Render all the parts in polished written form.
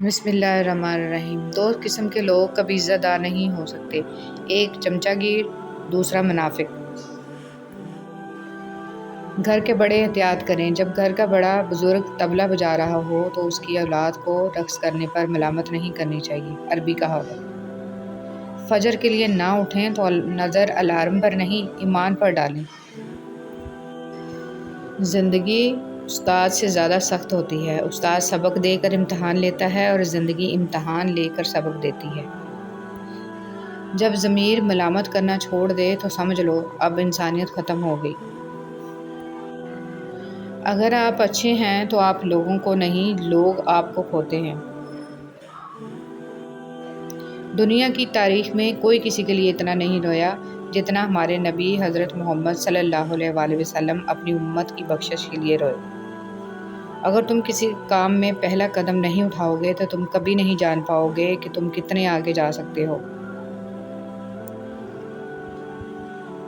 بسم اللہ الرحمن الرحیم۔ دو قسم کے لوگ کبھی عزت دار نہیں ہو سکتے، ایک چمچہ گیر، دوسرا منافق۔ گھر کے بڑے احتیاط کریں۔ جب گھر کا بڑا بزرگ طبلہ بجا رہا ہو تو اس کی اولاد کو رقص کرنے پر ملامت نہیں کرنی چاہیے۔ عربی کہاوت۔ فجر کے لیے نہ اٹھیں تو نظر الارم پر نہیں، ایمان پر ڈالیں۔ زندگی استاد سے زیادہ سخت ہوتی ہے۔ استاد سبق دے کر امتحان لیتا ہے اور زندگی امتحان لے کر سبق دیتی ہے۔ جب ضمیر ملامت کرنا چھوڑ دے تو سمجھ لو اب انسانیت ختم ہو گئی۔ اگر آپ اچھے ہیں تو آپ لوگوں کو نہیں، لوگ آپ کو کھوتے ہیں۔ دنیا کی تاریخ میں کوئی کسی کے لیے اتنا نہیں رویا جتنا ہمارے نبی حضرت محمد صلی اللہ علیہ وآلہ وسلم اپنی امت کی بخشش کے لیے روئے۔ اگر تم کسی کام میں پہلا قدم نہیں اٹھاؤ گے تو تم کبھی نہیں جان پاؤ گے کہ تم کتنے آگے جا سکتے ہو۔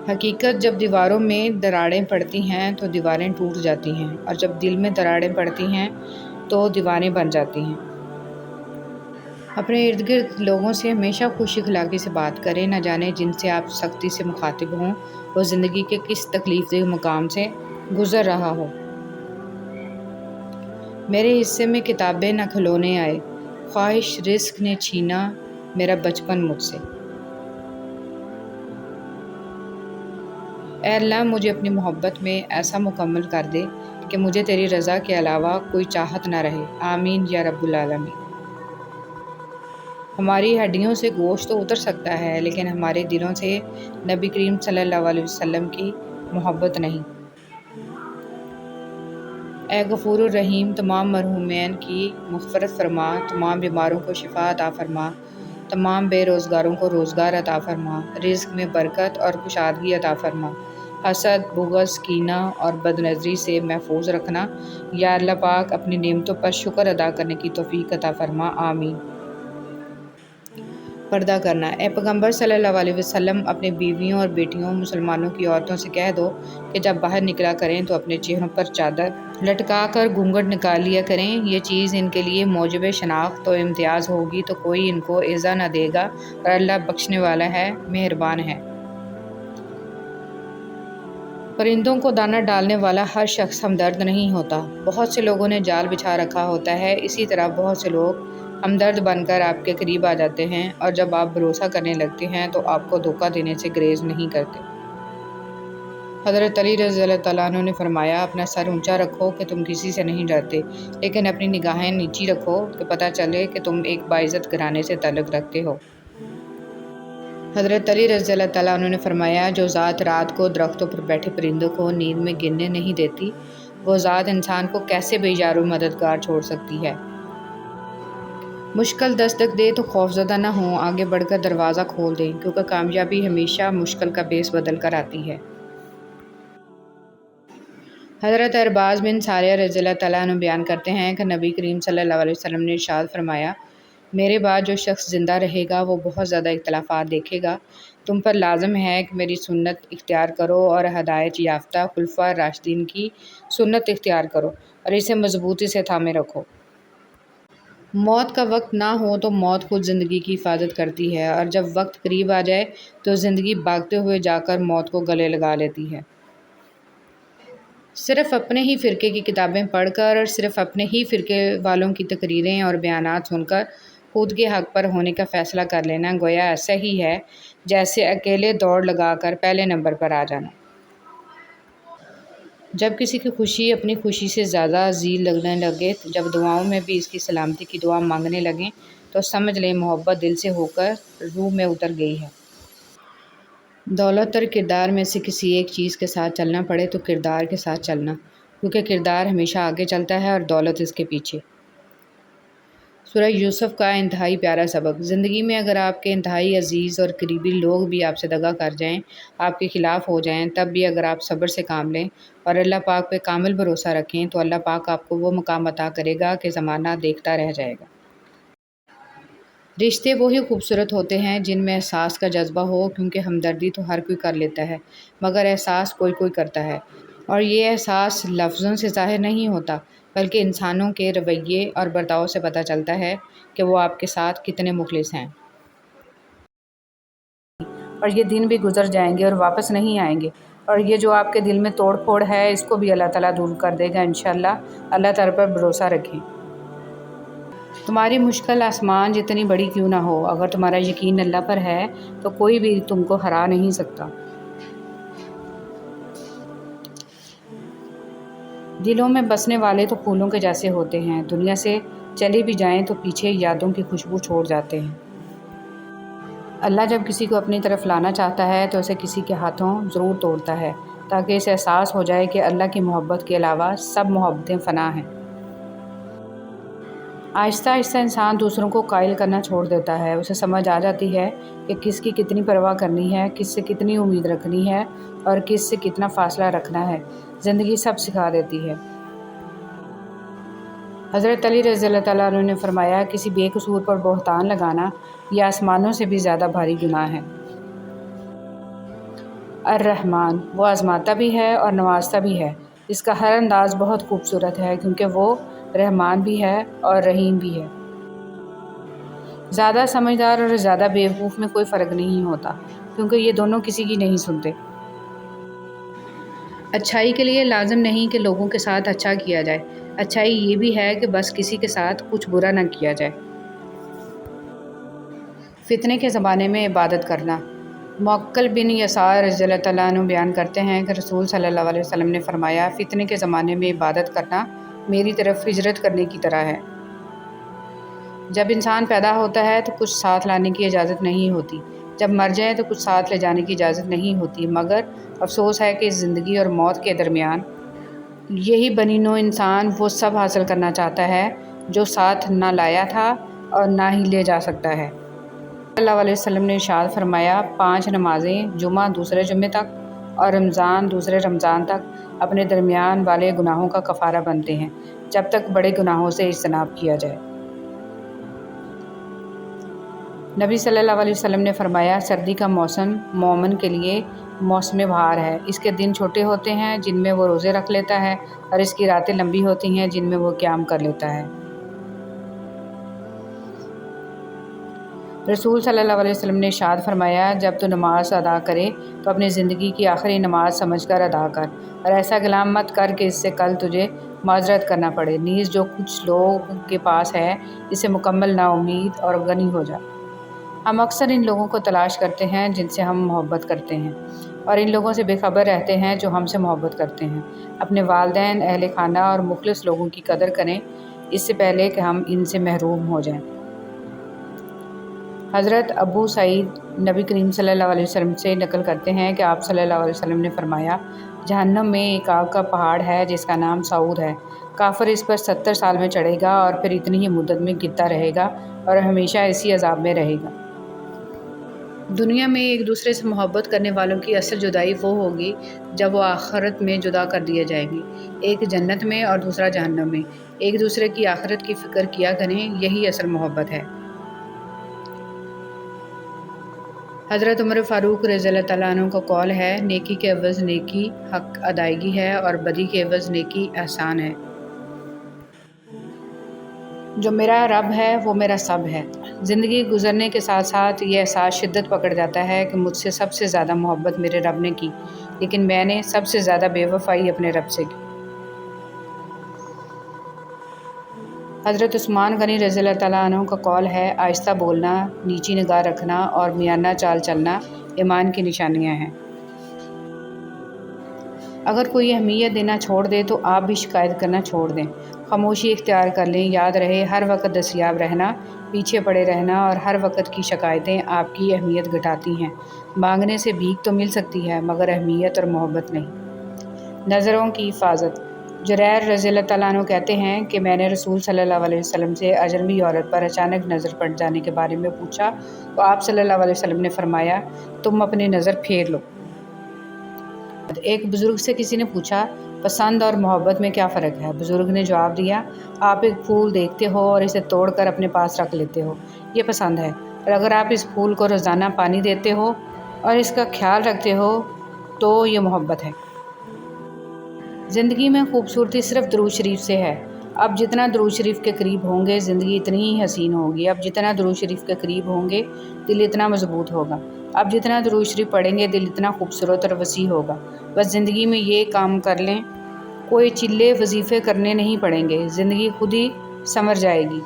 حقیقت جب دیواروں میں دراڑیں پڑتی ہیں تو دیواریں ٹوٹ جاتی ہیں، اور جب دل میں دراڑیں پڑتی ہیں تو دیواریں بن جاتی ہیں۔ اپنے ارد گرد لوگوں سے ہمیشہ خوش اخلاقی سے بات کریں، نہ جانے جن سے آپ سختی سے مخاطب ہوں وہ زندگی کے کس تکلیف دہ مقام سے گزر رہا ہو۔ میرے حصے میں کتابیں نہ کھلونے آئے، خواہش رزق نے چھینا میرا بچپن مجھ سے۔ اے اللہ مجھے اپنی محبت میں ایسا مکمل کر دے کہ مجھے تیری رضا کے علاوہ کوئی چاہت نہ رہے، آمین یا رب العالمین۔ ہماری ہڈیوں سے گوشت تو اتر سکتا ہے لیکن ہمارے دلوں سے نبی کریم صلی اللہ علیہ وسلم کی محبت نہیں۔ اے غفور الرحیم، تمام مرحومین کی مغفرت فرما، تمام بیماروں کو شفا عطا فرما، تمام بے روزگاروں کو روزگار عطا فرما، رزق میں برکت اور کشادگی عطا فرما، حسد، بغض، کینہ اور بد نظری سے محفوظ رکھنا۔ یا اللہ پاک اپنی نعمتوں پر شکر ادا کرنے کی توفیق عطا فرما، آمین۔ پردہ کرنا۔ اے پیغمبر صلی اللہ علیہ وسلم اپنے بیویوں اور بیٹیوں مسلمانوں کی عورتوں سے کہہ دو کہ جب باہر نکلا کریں تو اپنے چہروں پر چادر لٹکا کر گھونگھٹ نکال لیا کریں، یہ چیز ان کے لیے موجب شناخت و امتیاز ہوگی تو کوئی ان کو ایذا نہ دے گا، اور اللہ بخشنے والا ہے، مہربان ہے۔ پرندوں کو دانہ ڈالنے والا ہر شخص ہمدرد نہیں ہوتا۔ بہت سے لوگوں نے جال بچھا رکھا ہوتا ہے، اسی طرح بہت سے لوگ ہمدرد بن کر آپ کے قریب آ جاتے ہیں، اور جب آپ بھروسہ کرنے لگتے ہیں تو آپ کو دھوکہ دینے سے گریز نہیں کرتے۔ حضرت علی رضی اللہ تعالیٰ عنہ نے فرمایا، اپنا سر اونچا رکھو کہ تم کسی سے نہیں ڈرتے، لیکن اپنی نگاہیں نیچی رکھو کہ پتہ چلے کہ تم ایک باعزت گھرانے سے تعلق رکھتے ہو۔ حضرت علی رضی اللہ تعالیٰ عنہ نے فرمایا، جو ذات رات کو درختوں پر بیٹھے پرندوں کو نیند میں گرنے نہیں دیتی، وہ ذات انسان کو کیسے بے یار و مددگار چھوڑ سکتی ہے۔ مشکل دستک دے تو خوفزدہ نہ ہوں، آگے بڑھ کر دروازہ کھول دیں، کیونکہ کامیابی ہمیشہ مشکل کا بیس بدل کر آتی ہے۔ حضرت ارباز بن ساریہ رضی اللہ تعالیٰ عنہ بیان کرتے ہیں کہ نبی کریم صلی اللہ علیہ وسلم نے ارشاد فرمایا، میرے بعد جو شخص زندہ رہے گا وہ بہت زیادہ اختلافات دیکھے گا، تم پر لازم ہے کہ میری سنت اختیار کرو اور ہدایت یافتہ خلفائے راشدین کی سنت اختیار کرو اور اسے مضبوطی سے تھامے رکھو۔ موت کا وقت نہ ہو تو موت خود زندگی کی حفاظت کرتی ہے، اور جب وقت قریب آ جائے تو زندگی بھاگتے ہوئے جا کر موت کو گلے لگا لیتی ہے۔ صرف اپنے ہی فرقے کی کتابیں پڑھ کر اور صرف اپنے ہی فرقے والوں کی تقریریں اور بیانات سن کر خود کے حق پر ہونے کا فیصلہ کر لینا گویا ایسا ہی ہے جیسے اکیلے دوڑ لگا کر پہلے نمبر پر آ جانا۔ جب کسی کی خوشی اپنی خوشی سے زیادہ عزیز لگنے لگے، جب دعاؤں میں بھی اس کی سلامتی کی دعا مانگنے لگیں تو سمجھ لیں محبت دل سے ہو کر روح میں اتر گئی ہے۔ دولت اور کردار میں سے کسی ایک چیز کے ساتھ چلنا پڑے تو کردار کے ساتھ چلنا، کیونکہ کردار ہمیشہ آگے چلتا ہے اور دولت اس کے پیچھے۔ سورہ یوسف کا انتہائی پیارا سبق۔ زندگی میں اگر آپ کے انتہائی عزیز اور قریبی لوگ بھی آپ سے دغا کر جائیں، آپ کے خلاف ہو جائیں، تب بھی اگر آپ صبر سے کام لیں اور اللہ پاک پہ کامل بھروسہ رکھیں تو اللہ پاک آپ کو وہ مقام عطا کرے گا کہ زمانہ دیکھتا رہ جائے گا۔ رشتے وہی خوبصورت ہوتے ہیں جن میں احساس کا جذبہ ہو، کیونکہ ہمدردی تو ہر کوئی کر لیتا ہے مگر احساس کوئی کوئی کرتا ہے، اور یہ احساس لفظوں سے ظاہر نہیں ہوتا بلکہ انسانوں کے رویے اور برتاؤ سے پتہ چلتا ہے کہ وہ آپ کے ساتھ کتنے مخلص ہیں۔ اور یہ دن بھی گزر جائیں گے اور واپس نہیں آئیں گے، اور یہ جو آپ کے دل میں توڑ پھوڑ ہے اس کو بھی اللہ تعالیٰ دور کر دے گا انشاءاللہ۔ اللہ تعالیٰ پر بھروسہ رکھیں۔ تمہاری مشکل آسمان جتنی بڑی کیوں نہ ہو، اگر تمہارا یقین اللہ پر ہے تو کوئی بھی تم کو ہرا نہیں سکتا۔ دلوں میں بسنے والے تو پھولوں کے جیسے ہوتے ہیں، دنیا سے چلے بھی جائیں تو پیچھے یادوں کی خوشبو چھوڑ جاتے ہیں۔ اللہ جب کسی کو اپنی طرف لانا چاہتا ہے تو اسے کسی کے ہاتھوں ضرور توڑتا ہے، تاکہ اسے احساس ہو جائے کہ اللہ کی محبت کے علاوہ سب محبتیں فنا ہیں۔ آہستہ آہستہ انسان دوسروں کو قائل کرنا چھوڑ دیتا ہے، اسے سمجھ آ جاتی ہے کہ کس کی کتنی پرواہ کرنی ہے، کس سے کتنی امید رکھنی ہے اور کس سے کتنا فاصلہ رکھنا ہے۔ زندگی سب سکھا دیتی ہے۔ حضرت علی رضی اللہ تعالیٰ عنہ نے فرمایا، کسی بے قصور پر بہتان لگانا یہ آسمانوں سے بھی زیادہ بھاری گناہ ہے۔ الرحمن، وہ آزماتا بھی ہے اور نوازتا بھی ہے۔ اس کا ہر انداز بہت خوبصورت ہے کیونکہ وہ رحمان بھی ہے اور رحیم بھی ہے۔ زیادہ سمجھدار اور زیادہ بیوقوف میں کوئی فرق نہیں ہوتا، کیونکہ یہ دونوں کسی کی نہیں سنتے۔ اچھائی کے لیے لازم نہیں کہ لوگوں کے ساتھ اچھا کیا جائے، اچھائی یہ بھی ہے کہ بس کسی کے ساتھ کچھ برا نہ کیا جائے۔ فتنے کے زمانے میں عبادت کرنا۔ معقل بن یسار رضی اللہ تعالیٰ عنہ بیان کرتے ہیں کہ رسول صلی اللہ علیہ وسلم نے فرمایا، فتنے کے زمانے میں عبادت کرنا میری طرف ہجرت کرنے کی طرح ہے۔ جب انسان پیدا ہوتا ہے تو کچھ ساتھ لانے کی اجازت نہیں ہوتی، جب مر جائے تو کچھ ساتھ لے جانے کی اجازت نہیں ہوتی، مگر افسوس ہے کہ زندگی اور موت کے درمیان یہی بنی نوع انسان وہ سب حاصل کرنا چاہتا ہے جو ساتھ نہ لایا تھا اور نہ ہی لے جا سکتا ہے۔ صلی اللہ علیہ وسلم نے ارشاد فرمایا، 5 نمازیں جمعہ دوسرے جمعے تک اور رمضان دوسرے رمضان تک اپنے درمیان والے گناہوں کا کفارہ بنتے ہیں، جب تک بڑے گناہوں سے اجتناب کیا جائے۔ نبی صلی اللہ علیہ وسلم نے فرمایا، سردی کا موسم مومن کے لیے موسم بہار ہے۔ اس کے دن چھوٹے ہوتے ہیں جن میں وہ روزے رکھ لیتا ہے، اور اس کی راتیں لمبی ہوتی ہیں جن میں وہ قیام کر لیتا ہے۔ رسول صلی اللہ علیہ وسلم نے ارشاد فرمایا، جب تو نماز ادا کرے تو اپنی زندگی کی آخری نماز سمجھ کر ادا کر، اور ایسا کلام مت کر کہ اس سے کل تجھے معذرت کرنا پڑے، نیز جو کچھ لوگ کے پاس ہے اسے مکمل نا امید اور غنی ہو جا۔ ہم اکثر ان لوگوں کو تلاش کرتے ہیں جن سے ہم محبت کرتے ہیں، اور ان لوگوں سے بے خبر رہتے ہیں جو ہم سے محبت کرتے ہیں۔ اپنے والدین، اہل خانہ اور مخلص لوگوں کی قدر کریں اس سے پہلے کہ ہم ان سے محروم ہو جائیں۔ حضرت ابو سعید نبی کریم صلی اللہ علیہ وسلم سے نقل کرتے ہیں کہ آپ صلی اللہ علیہ وسلم نے فرمایا، جہنم میں ایک آگ کا پہاڑ ہے جس کا نام سعود ہے، کافر اس پر 70 سال میں چڑھے گا اور پھر اتنی ہی مدت میں گرتا رہے گا اور ہمیشہ اسی عذاب میں رہے گا۔ دنیا میں ایک دوسرے سے محبت کرنے والوں کی اصل جدائی وہ ہوگی جب وہ آخرت میں جدا کر دیے جائیں گے، ایک جنت میں اور دوسرا جہنم میں۔ ایک دوسرے کی آخرت کی فکر کیا کریں، یہی اصل محبت ہے۔ حضرت عمر فاروق رضی اللہ تعالیٰ عنہ کا قول ہے، نیکی کے عوض نیکی حق ادائیگی ہے اور بدی کے عوض نیکی احسان ہے۔ جو میرا رب ہے وہ میرا سب ہے۔ زندگی گزرنے کے ساتھ ساتھ یہ احساس شدت پکڑ جاتا ہے کہ مجھ سے سب سے زیادہ محبت میرے رب نے کی، لیکن میں نے سب سے زیادہ بے وفائی اپنے رب سے کی۔ حضرت عثمان غنی رضی اللہ تعالیٰ عنہ کا قول ہے، آہستہ بولنا، نیچی نگاہ رکھنا اور میانہ چال چلنا ایمان کی نشانیاں ہیں۔ اگر کوئی اہمیت دینا چھوڑ دے تو آپ بھی شکایت کرنا چھوڑ دیں، خاموشی اختیار کر لیں۔ یاد رہے، ہر وقت دستیاب رہنا، پیچھے پڑے رہنا اور ہر وقت کی شکایتیں آپ کی اہمیت گھٹاتی ہیں۔ مانگنے سے بھیک تو مل سکتی ہے مگر اہمیت اور محبت نہیں۔ نظروں کی حفاظت۔ جریر رضی اللہ تعالیٰ عنہ کہتے ہیں کہ میں نے رسول صلی اللہ علیہ وسلم سے اجنبی عورت پر اچانک نظر پڑ جانے کے بارے میں پوچھا تو آپ صلی اللہ علیہ وسلم نے فرمایا، تم اپنی نظر پھیر لو۔ ایک بزرگ سے کسی نے پوچھا، پسند اور محبت میں کیا فرق ہے؟ بزرگ نے جواب دیا، آپ ایک پھول دیکھتے ہو اور اسے توڑ کر اپنے پاس رکھ لیتے ہو، یہ پسند ہے، اور اگر آپ اس پھول کو روزانہ پانی دیتے ہو اور اس کا خیال رکھتے ہو تو یہ محبت ہے۔ زندگی میں خوبصورتی صرف درود شریف سے ہے۔ آپ جتنا درود شریف کے قریب ہوں گے زندگی اتنی ہی حسین ہوگی، آپ جتنا درود شریف کے قریب ہوں گے دل اتنا مضبوط ہوگا، آپ جتنا درود شریف پڑھیں گے دل اتنا خوبصورت اور وسیع ہوگا۔ بس زندگی میں یہ کام کر لیں، کوئی چلے وظیفے کرنے نہیں پڑیں گے، زندگی خود ہی سنور جائے گی۔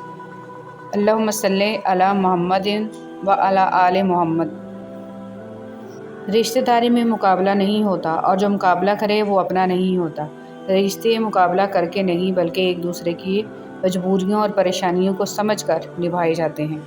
اللہم صلی علی محمد و علی آل محمد۔ رشتہ داری میں مقابلہ نہیں ہوتا، اور جو مقابلہ کرے وہ اپنا نہیں ہوتا۔ رشتے مقابلہ کر کے نہیں بلکہ ایک دوسرے کی مجبوریوں اور پریشانیوں کو سمجھ کر نبھائے جاتے ہیں۔